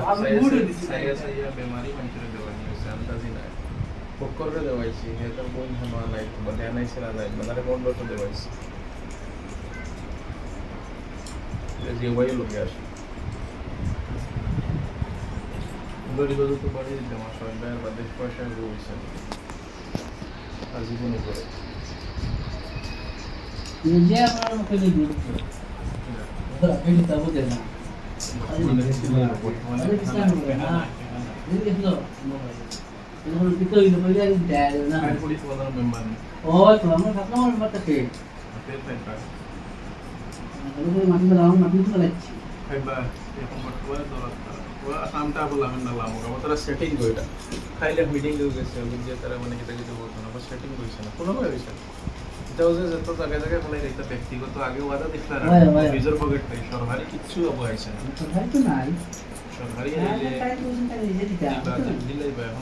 আমি মুড়ে দিছি সাইয়া সাইয়া বেমারি মানুষের দেওয়ানি হয়েছে আন্দাজি নাই পক্করে দেওয়াইছি হেতা বোন হানো নাই বা ধ্যানাই ছিল নাই মানে বন্ধটা দেওয়াইছি যে ওয়াই লোকে আসে গরিব তো বাড়ি দিতে মাস হয় না বা দেশ পয়সা রয়েছে আর জীবনে করে নিজে আপনার মুখে দিয়ে দিচ্ছি ওরা পেট তাবো দেয় না বর্তমানে যখন পিতো হইলো বলে আর দেয় না পুলিশ ওয়ালার মেম্বার ও তো আমরা ভাবলাম আমার বাতাকে ফের ফাইবার ওই মাটি দাও মাটি তো লাগছে ফাইবার এখন বর্তমানে দৌলত ওরা নামটা বললাম না লাম ওরা তারা সেটিং কইটা খাইলে মিটিং হয়ে গেছে ওদের যে তারা মানে কিটা কিছু বলতো না বা সেটিং হইছে না কোনো ভাবে হইছে না এটাও যে যত জায়গায় জায়গায় ফেলাই একটা ব্যক্তিগত আগে ওয়াদা দেখলাম রিজার্ভ পকেট থেকে সরকারি কিছু অবহাইছে না কোথায় তো নাই সরকারি তাই তো নিজে দিতে দিলাই বা এখন